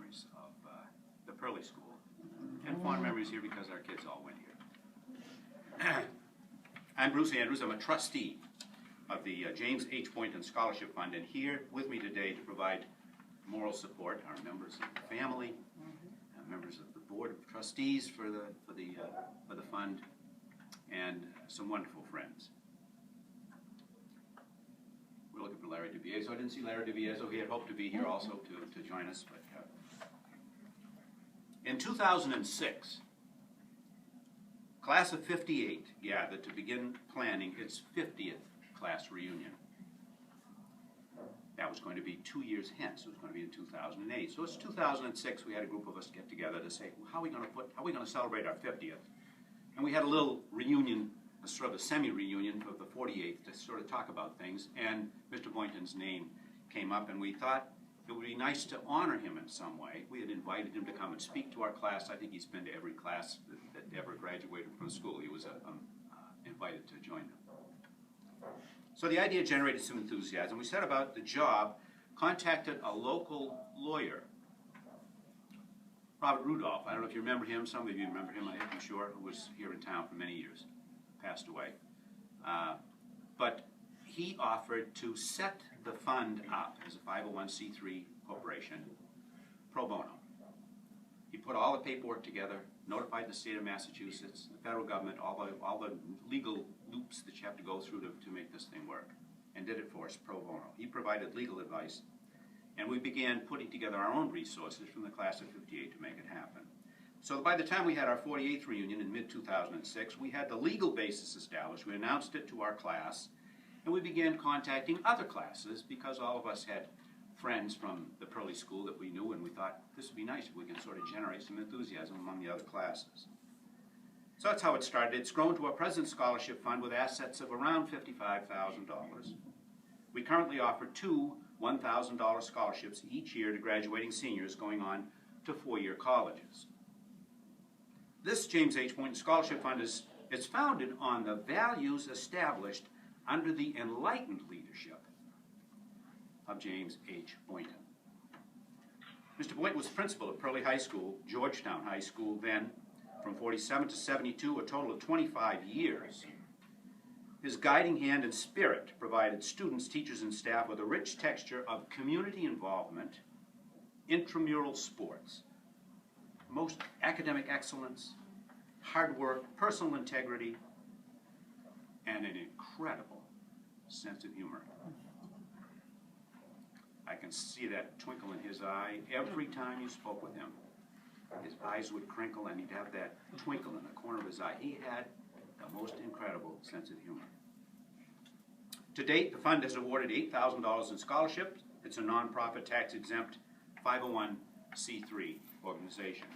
memories of the Pearly School, and fond memories here because our kids all went here. I'm Bruce Andrews. I'm a trustee of the James H. Boynton Scholarship Fund, and here with me today to provide moral support are members of the family, members of the Board of Trustees for the fund, and some wonderful friends. We're looking for Larry DiBiaso. I didn't see Larry DiBiaso. He had hoped to be here also to join us. But in 2006, class of 58 gathered to begin planning its 50th class reunion. That was going to be 2 years hence. It was going to be in 2008. So it's 2006. We had a group of us get together to say, well, how are we going to celebrate our 50th? And we had a little reunion, a sort of a semi-reunion of the 48th to sort of talk about things. And Mr. Boynton's name came up, and we thought it would be nice to honor him in some way. We had invited him to come and speak to our class. I think he's been to every class that ever graduated from school. He was invited to join them. So the idea generated some enthusiasm. We set about the job, contacted a local lawyer, Robert Rudolph. I don't know if you remember him. Some of you remember him, I'm sure, who was here in town for many years, passed away. But he offered to set the fund up as a 501c3 corporation pro bono. He put all the paperwork together, notified the state of Massachusetts, the federal government, all the legal loops that you have to go through to make this thing work, and did it for us pro bono. He provided legal advice, and we began putting together our own resources from the class of 58 to make it happen. So by the time we had our 48th reunion in mid-2006, we had the legal basis established. We announced it to our class, and we began contacting other classes because all of us had friends from the Pearly School that we knew, and we thought this would be nice if we could sort of generate some enthusiasm among the other classes. So that's how it started. It's grown to a present scholarship fund with assets of around $55,000. We currently offer two $1,000 scholarships each year to graduating seniors going on to four-year colleges. This James H. Boynton Scholarship Fund is founded on the values established under the enlightened leadership of James H. Boynton. Mr. Boynton was principal of Pearly High School, Georgetown High School, then from 47 to 72, a total of 25 years. His guiding hand and spirit provided students, teachers, and staff with a rich texture of community involvement, intramural sports, most academic excellence, hard work, personal integrity, and an incredible sense of humor. I can see that twinkle in his eye every time you spoke with him. His eyes would crinkle, and he'd have that twinkle in the corner of his eye. He had the most incredible sense of humor. To date, the fund has awarded $8,000 in scholarships. It's a nonprofit, tax-exempt 501c3 organization.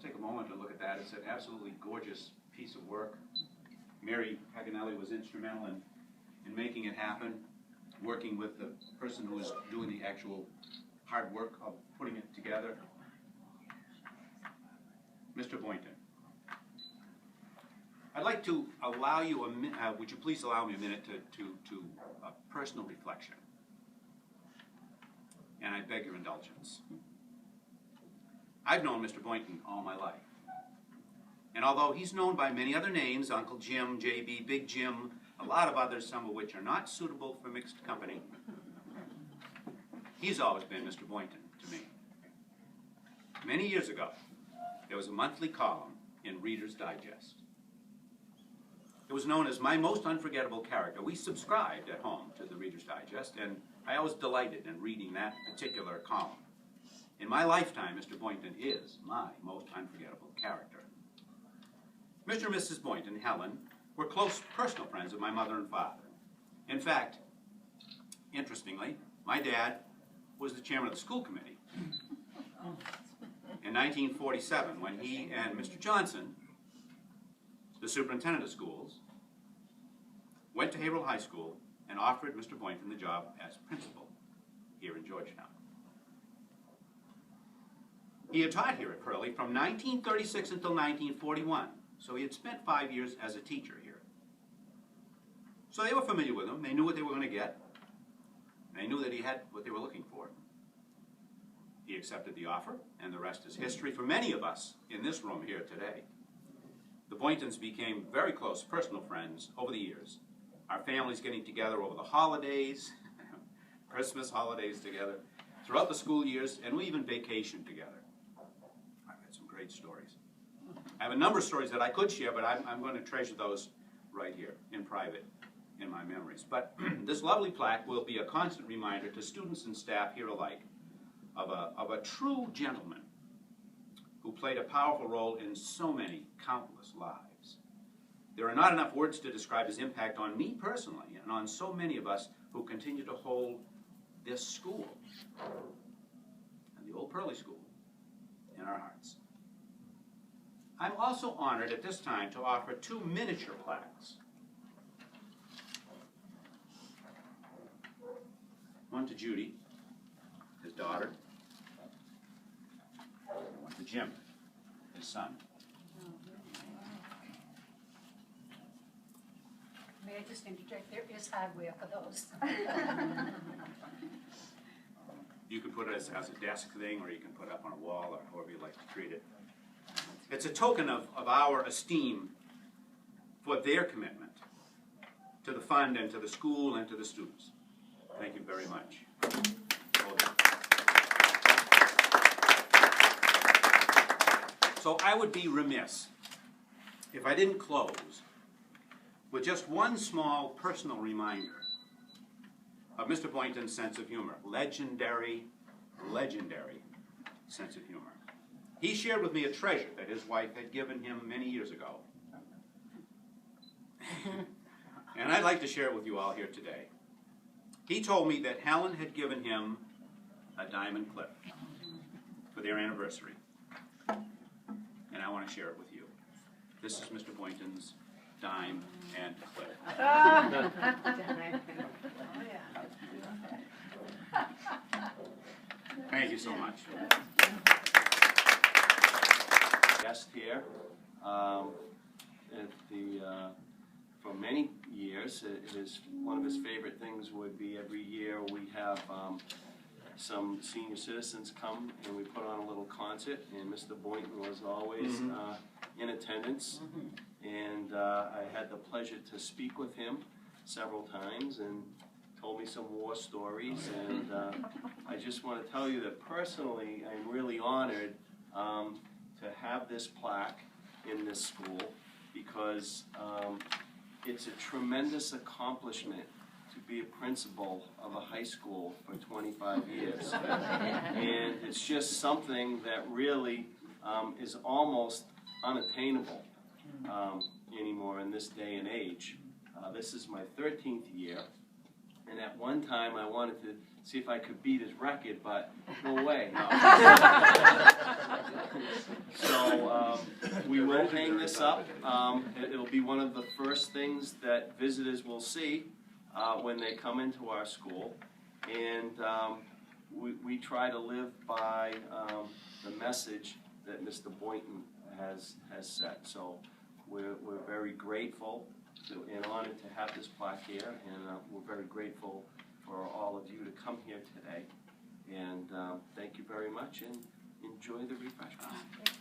Take a moment to look at that. It's an absolutely gorgeous piece of work. Mary Paganelli was instrumental in making it happen, working with the person who was doing the actual hard work of putting it together. Mr. Boynton, I'd like to allow you would you please allow me a minute to personal reflection, and I beg your indulgence. I've known Mr. Boynton all my life. And although he's known by many other names, Uncle Jim, JB, Big Jim, a lot of others, some of which are not suitable for mixed company, he's always been Mr. Boynton to me. Many years ago, there was a monthly column in Reader's Digest. It was known as My Most Unforgettable Character. We subscribed at home to the Reader's Digest, and I always delighted in reading that particular column. In my lifetime, Mr. Boynton is my most unforgettable character. Mr. and Mrs. Boynton, Helen, were close personal friends of my mother and father. In fact, interestingly, my dad was the chairman of the school committee in 1947 when he and Mr. Johnson, the superintendent of schools, went to Haverhill High School and offered Mr. Boynton the job as principal here in Georgetown. He had taught here at Curly from 1936 until 1941, so he had spent 5 years as a teacher here. So they were familiar with him. They knew what they were going to get. They knew that he had what they were looking for. He accepted the offer, and the rest is history for many of us in this room here today. The Boyntons became very close personal friends over the years. Our families getting together over the holidays, Christmas holidays together, throughout the school years, and we even vacationed together. I've had some great stories. I have a number of stories that I could share, but I'm going to treasure those right here in private in my memories. But this lovely plaque will be a constant reminder to students and staff here alike of a true gentleman who played a powerful role in so many countless lives. There are not enough words to describe his impact on me personally and on so many of us who continue to hold this school and the old Pearly School in our hearts. I'm also honored at this time to offer 2 miniature plaques. One to Judy, his daughter, and one to Jim, his son. May I just interject, there is hardware for those. You can put it as a desk thing, or you can put it up on a wall, or however you like to treat it. It's a token of our esteem for their commitment to the fund and to the school and to the students. Thank you very much. So I would be remiss if I didn't close with just one small personal reminder of Mr. Boynton's sense of humor. Legendary sense of humor. He shared with me a treasure that his wife had given him many years ago. And I'd like to share it with you all here today. He told me that Helen had given him a diamond clip for their anniversary. And I want to share it with you. This is Mr. Boynton's dime and clip. Thank you so much. Guest here for many years. One of his favorite things would be every year we have some senior citizens come and we put on a little concert, and Mr. Boynton was always in attendance, and I had the pleasure to speak with him several times and told me some war stories, and I just want to tell you that personally I'm really honored to have this plaque in this school, because it's a tremendous accomplishment to be a principal of a high school for 25 years. And it's just something that really is almost unattainable anymore in this day and age. This is my 13th year, and at one time I wanted to see if I could beat his record, but no way. No. So we will hang this up. It'll be one of the first things that visitors will see when they come into our school, and we try to live by the message that Mr. Boynton has set. So we're very grateful and honored to have this plaque here, and we're very grateful for all of you to come here today. And thank you very much, and enjoy the refreshments.